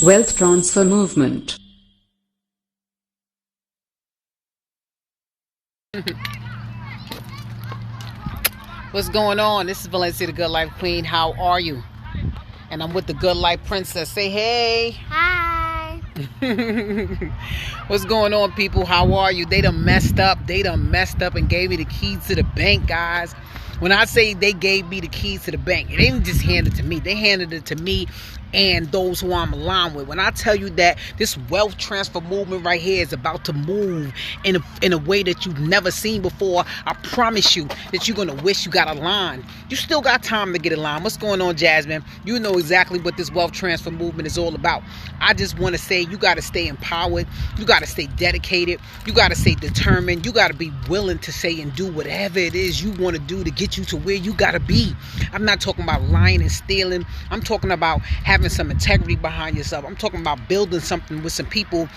Wealth transfer movement. What's going on? This is Valencia, the Good Life Queen. How are you? And I'm with the Good Life Princess. Say hey. Hi. What's going on, people? How are you? They done messed up. And gave me the keys to the bank, guys. When I say they gave me the keys to the bank, it didn't just hand it to me. They handed it to me and those who I'm aligned with. When I tell you that this wealth transfer movement right here is about to move in a way that you've never seen before, I promise you that you're going to wish you got aligned. You still got time to get aligned. What's going on, Jasmine? You know exactly what this wealth transfer movement is all about. I just want to say you got to stay empowered. You got to stay dedicated. You got to stay determined. You got to be willing to say and do whatever it is you want to do to get you to where you got to be. I'm not talking about lying and stealing. I'm talking about having some integrity behind yourself. I'm talking about building something with some people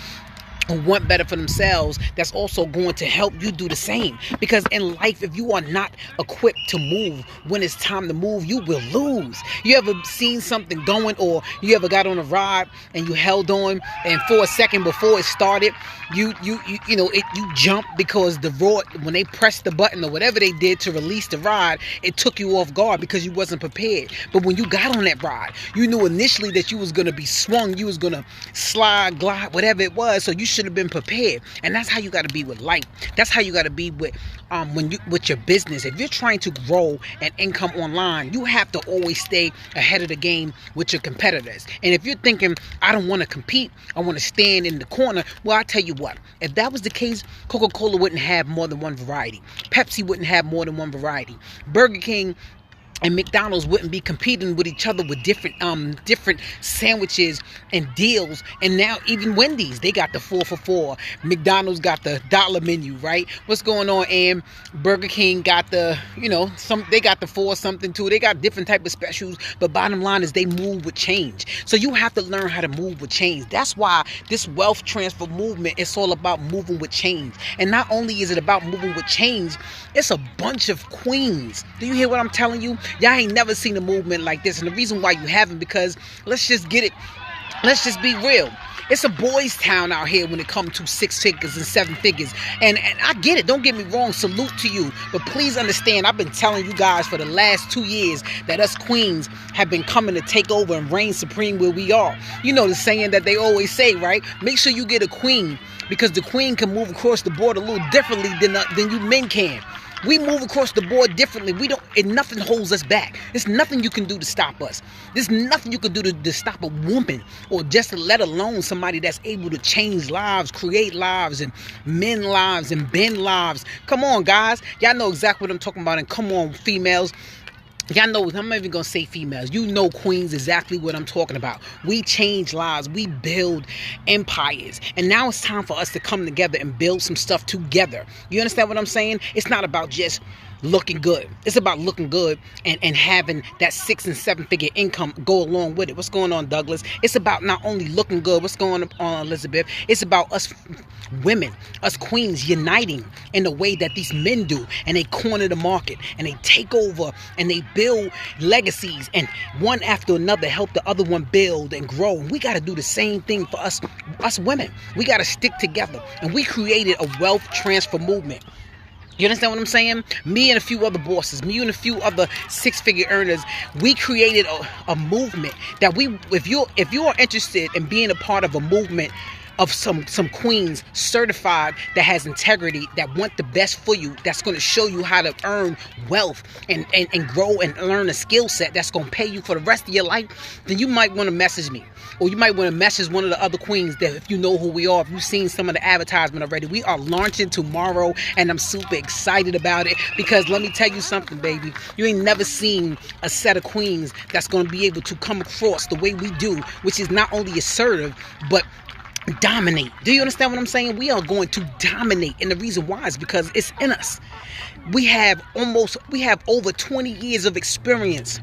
who want better for themselves, that's also going to help you do the same. Because in life, if you are not equipped to move when it's time to move, you will lose. You ever seen something going, or you ever got on a ride and you held on, and for a second before it started, you jumped because the road, when they pressed the button or whatever they did to release the ride, it took you off guard because you wasn't prepared. But when you got on that ride, you knew initially that you was going to be swung, you was going to slide, glide, whatever it was. So you should have been prepared. And that's how you got to be with life. That's how you got to be with with your business. If you're trying to grow an income online, you have to always stay ahead of the game with your competitors. And if you're thinking, I don't want to compete, I want to stand in the corner, well, I tell you what, if that was the case, Coca-Cola wouldn't have more than one variety. Pepsi wouldn't have more than one variety. Burger King and McDonald's wouldn't be competing with each other with different sandwiches and deals. And now even Wendy's, they got the 4 for $4. McDonald's got the dollar menu, right? What's going on? And Burger King got the, they got the 4 something too. They got different type of specials. But bottom line is they move with change. So you have to learn how to move with change. That's why this wealth transfer movement is all about moving with change. And not only is it about moving with change, it's a bunch of queens. Do you hear what I'm telling you? Y'all ain't never seen a movement like this. And the reason why you haven't, because let's just get it. Let's just be real. It's a boys' town out here when it comes to 6 figures and 7 figures. And I get it. Don't get me wrong. Salute to you. But please understand, I've been telling you guys for the last 2 years that us queens have been coming to take over and reign supreme where we are. You know the saying that they always say, right? Make sure you get a queen, because the queen can move across the board a little differently than you men can. We move across the board differently. Nothing holds us back. There's nothing you can do to stop us. There's nothing you can do to stop a woman, or just let alone somebody that's able to change lives, create lives, and mend lives, and bend lives. Come on, guys. Y'all know exactly what I'm talking about. And come on, females. Y'all know, I'm not even going to say females. You know, queens, exactly what I'm talking about. We change lives. We build empires. And now it's time for us to come together and build some stuff together. You understand what I'm saying? It's not about just looking good. It's about looking good and having that 6 and 7 figure income go along with it. What's going on, Douglas? It's about not only looking good. What's going on, Elizabeth? It's about us women, us queens uniting in the way that these men do, and they corner the market and they take over and they build legacies, and one after another help the other one build and grow. And we got to do the same thing for us women. We got to stick together, and we created a wealth transfer movement. You understand what I'm saying? Me and a few other bosses, me and a few other 6-figure earners, we created a movement that if you are interested in being a part of a movement of some queens certified, that has integrity, that want the best for you, that's going to show you how to earn wealth and grow and learn a skill set that's going to pay you for the rest of your life, then you might want to message me. Or you might want to message one of the other queens that, if you know who we are, if you've seen some of the advertisement already. We are launching tomorrow, and I'm super excited about it, because let me tell you something, baby. You ain't never seen a set of queens that's going to be able to come across the way we do, which is not only assertive, but dominate. Do you understand what I'm saying? We are going to dominate, and the reason why is because it's in us. We have over 20 years of experience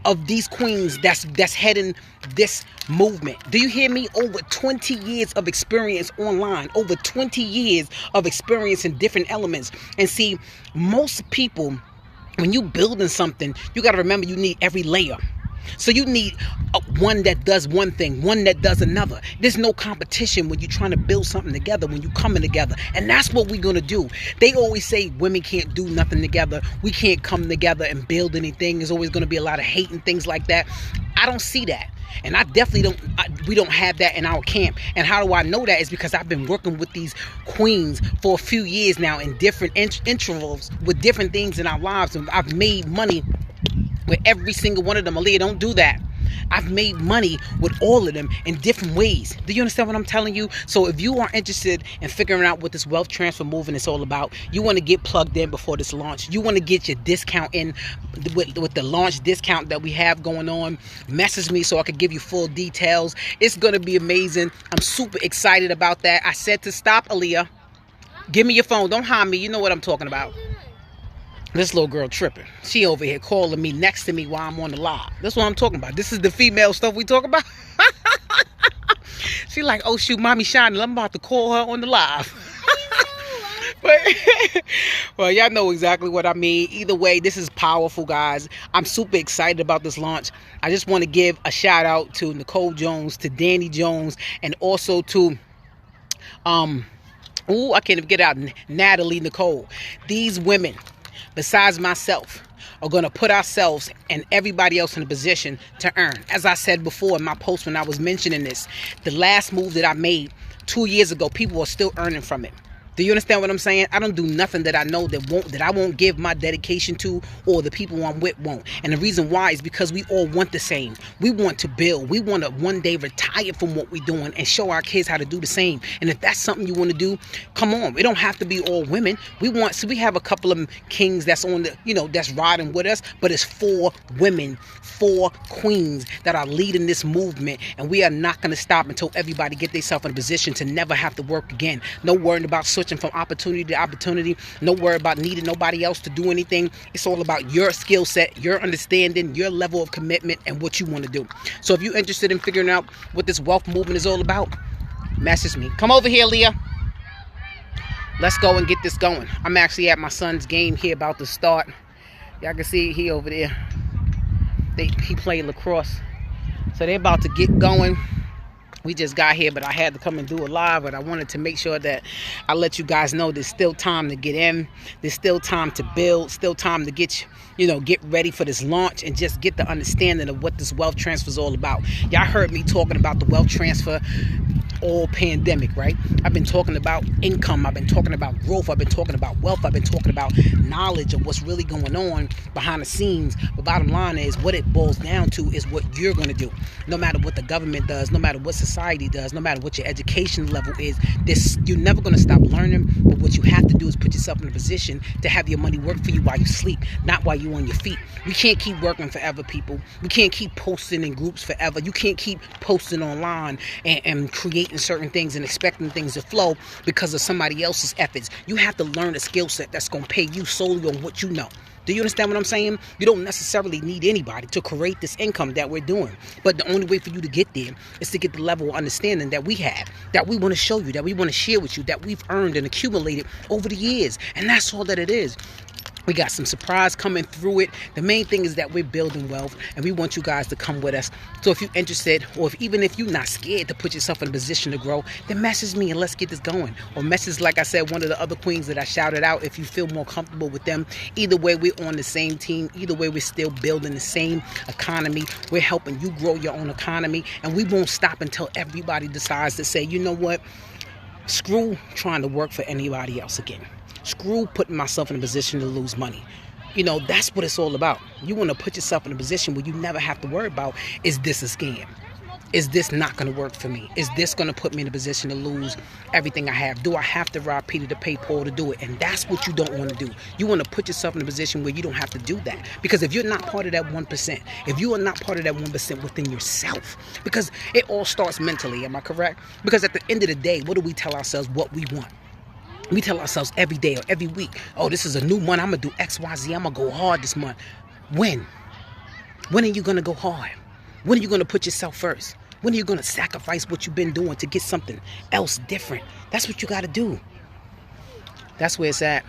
of these queens that's heading this movement. Do you hear me? Over 20 years of experience online, over 20 years of experience in different elements. And see, most people, when you building something, you got to remember you need every layer. So you need one that does one thing, one that does another. There's no competition when you're trying to build something together, when you're coming together. And that's what we're going to do. They always say women can't do nothing together. We can't come together and build anything. There's always going to be a lot of hate and things like that. I don't see that. And I definitely we don't have that in our camp. And how do I know that? Is because I've been working with these queens for a few years now in different intervals with different things in our lives. And I've made money with every single one of them. Aaliyah, don't do that. I've made money with all of them in different ways. Do you understand what I'm telling you? So if you are interested in figuring out what this wealth transfer movement is all about, you want to get plugged in before this launch. You want to get your discount in with the launch discount that we have going on. Message me so I can give you full details. It's going to be amazing. I'm super excited about that. I said to stop, Aaliyah. Give me your phone. Don't harm me. You know what I'm talking about. This little girl tripping. She over here calling me next to me while I'm on the live. That's what I'm talking about. This is the female stuff we talk about. She like, oh shoot, mommy shining. I'm about to call her on the live. But well, y'all know exactly what I mean. Either way, this is powerful, guys. I'm super excited about this launch. I just want to give a shout out to Nicole Jones, to Danny Jones, and also to I can't even get out, Natalie Nicole. These women, besides myself, are going to put ourselves and everybody else in a position to earn. As I said before in my post when I was mentioning this, the last move that I made 2 years ago, people are still earning from it. Do you understand what I'm saying? I don't do nothing that I know that I won't give my dedication to, or the people I'm with won't. And the reason why is because we all want the same. We want to build. We want to one day retire from what we're doing and show our kids how to do the same. And if that's something you want to do, come on. It don't have to be all women. We have a couple of kings that's on the, that's riding with us, but it's 4 women, 4 queens that are leading this movement, and we are not going to stop until everybody get themselves in a position to never have to work again. No worrying about switching from opportunity to opportunity. No worry about needing nobody else to do anything. It's all about your skill set, your understanding, your level of commitment, and what you want to do. So if you're interested in figuring out what this wealth movement is all about, message me. Come over here, Leah. Let's go and get this going. I'm actually at my son's game here about to start. Y'all can see he over there. He played lacrosse. So they're about to get going. We just got here, but I had to come and do a live, but I wanted to make sure that I let you guys know there's still time to get in. There's still time to build, still time to get ready for this launch and just get the understanding of what this wealth transfer is all about. Y'all heard me talking about the wealth transfer all pandemic, right? I've been talking about income. I've been talking about growth. I've been talking about wealth. I've been talking about knowledge of what's really going on behind the scenes. But bottom line is, what it boils down to is what you're going to do. No matter what the government does, no matter what society does, no matter what your education level is, you're never going to stop learning. But what you have to do is put yourself in a position to have your money work for you while you sleep, not while you're on your feet. We can't keep working forever, people. We can't keep posting in groups forever. You can't keep posting online and creating certain things and expecting things to flow because of somebody else's efforts. You have to learn a skill set that's going to pay you solely on what you know. Do you understand what I'm saying? You don't necessarily need anybody to create this income that we're doing. But the only way for you to get there is to get the level of understanding that we have, that we want to show you, that we want to share with you, that we've earned and accumulated over the years. And that's all that it is. We got some surprise coming through it. The main thing is that we're building wealth, and we want you guys to come with us. So if you're interested, or even if you're not scared to put yourself in a position to grow, then message me and let's get this going. Or message, like I said, one of the other queens that I shouted out if you feel more comfortable with them. Either way, we're on the same team. Either way, we're still building the same economy. We're helping you grow your own economy, and we won't stop until everybody decides to say, you know what? Screw trying to work for anybody else again. Screw putting myself in a position to lose money. That's what it's all about. You want to put yourself in a position where you never have to worry about, is this a scam? Is this not going to work for me? Is this going to put me in a position to lose everything I have? Do I have to rob Peter to pay Paul to do it? And that's what you don't want to do. You want to put yourself in a position where you don't have to do that. Because if you're not part of that 1%, if you are not part of that 1% within yourself, because it all starts mentally, am I correct? Because at the end of the day, what do we tell ourselves what we want? We tell ourselves every day or every week, oh, this is a new month. I'm going to do X, Y, Z. I'm going to go hard this month. When? When are you going to go hard? When are you going to put yourself first? When are you going to sacrifice what you've been doing to get something else different? That's what you got to do. That's where it's at.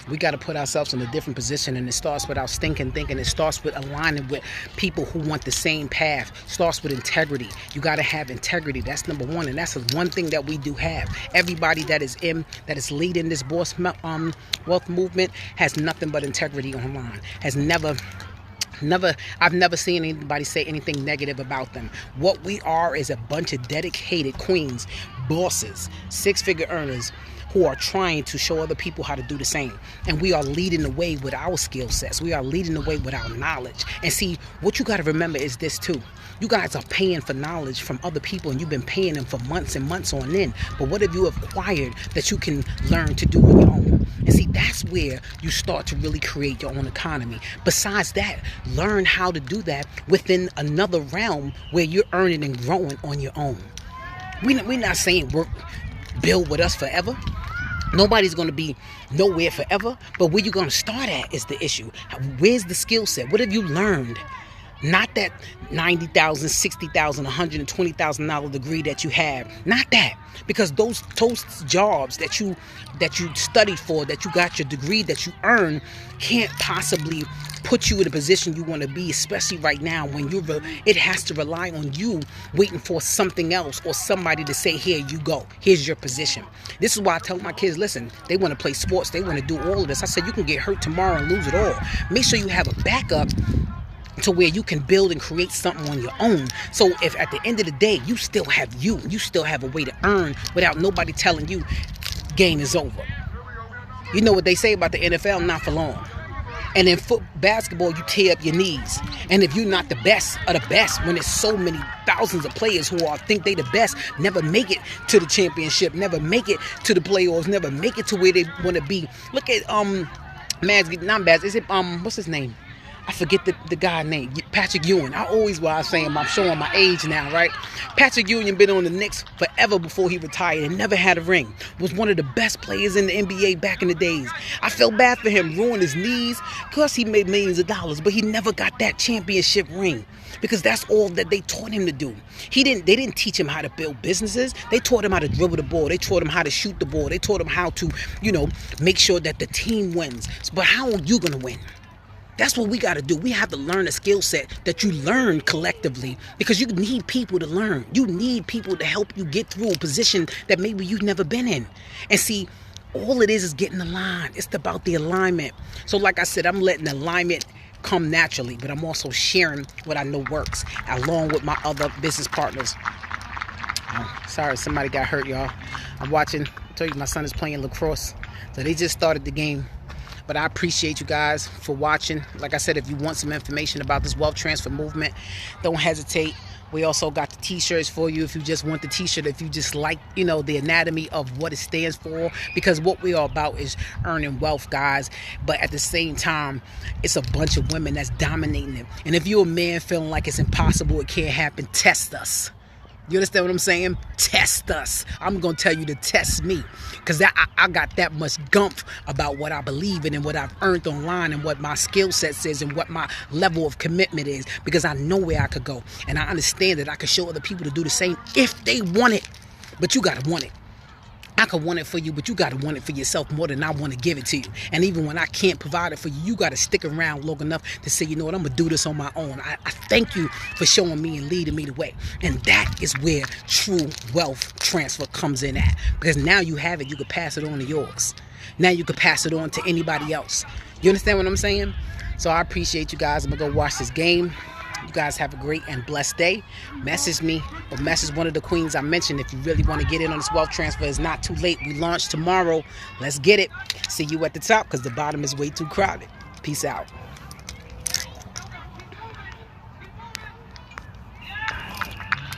We got to put ourselves in a different position, and it starts with our stinking thinking. It starts with aligning with people who want the same path. It starts with integrity. You got to have integrity. That's number one, and that's the one thing that we do have. Everybody that is leading this boss wealth movement has nothing but integrity online. I've never seen anybody say anything negative about them. What we are is a bunch of dedicated queens, bosses, six-figure earners who are trying to show other people how to do the same. And we are leading the way with our skill sets. We are leading the way with our knowledge. And see, what you got to remember is this too. You guys are paying for knowledge from other people, and you've been paying them for months and months on end. But what have you acquired that you can learn to do on your own? And see, that's where you start to really create your own economy. Besides that, learn how to do that within another realm where you're earning and growing on your own. We're not saying build with us forever. Nobody's going to be nowhere forever, but where you're going to start at is the issue. Where's the skill set? What have you learned? Not that $90,000, $60,000, $120,000 degree that you have. Not that. Because those jobs that you studied for, that you got your degree, that you earned, can't possibly put you in a position you want to be, especially right now when it has to rely on you waiting for something else or somebody to say, here you go, here's your position. This is why I tell my kids, listen, they want to play sports, they want to do all of this. I said, you can get hurt tomorrow and lose it all. Make sure you have a backup to where you can build and create something on your own. So if at the end of the day, you still have you still have a way to earn without nobody telling you game is over. You know what they say about the NFL, not for long. And in basketball, you tear up your knees. And if you're not the best of the best, when there's so many thousands of players who think they the best, never make it to the championship, never make it to the playoffs, never make it to where they want to be. Look at is it what's his name? I forget the guy's name. Patrick Ewing. I always was saying I'm showing my age now, right? Patrick Ewing been on the Knicks forever before he retired and never had a ring. Was one of the best players in the NBA back in the days. I felt bad for him, ruined his knees. Of course, he made millions of dollars, but he never got that championship ring because that's all that they taught him to do. They didn't teach him how to build businesses. They taught him how to dribble the ball. They taught him how to shoot the ball. They taught him how to, make sure that the team wins. But how are you going to win? That's what we got to do. We have to learn a skill set that you learn collectively because you need people to learn. You need people to help you get through a position that maybe you've never been in. And see, all it is getting aligned. It's about the alignment. So like I said, I'm letting alignment come naturally, but I'm also sharing what I know works along with my other business partners. Oh, sorry, somebody got hurt, y'all. I'm watching. I told you my son is playing lacrosse. So they just started the game. But I appreciate you guys for watching. Like I said, if you want some information about this wealth transfer movement, don't hesitate. We also got the t-shirts for you if you just want the t-shirt, if you just like, the anatomy of what it stands for. Because what we are about is earning wealth, guys. But at the same time, it's a bunch of women that's dominating it. And if you're a man feeling like it's impossible, it can't happen, test us. You understand what I'm saying? Test us. I'm going to tell you to test me. Because I got that much gumph about what I believe in and what I've earned online and what my skill set is and what my level of commitment is. Because I know where I could go. And I understand that I can show other people to do the same if they want it. But you got to want it. I can want it for you, but you got to want it for yourself more than I want to give it to you. And even when I can't provide it for you, you got to stick around long enough to say, you know what, I'm going to do this on my own. I thank you for showing me and leading me the way. And that is where true wealth transfer comes in at. Because now you have it, you can pass it on to yours. Now you can pass it on to anybody else. You understand what I'm saying? So I appreciate you guys. I'm going to go watch this game. You guys have a great and blessed day. Message me or message one of the queens I mentioned if you really want to get in on this wealth transfer. It's not too late. We launch tomorrow. Let's get it. See you at the top because the bottom is way too crowded. Peace out.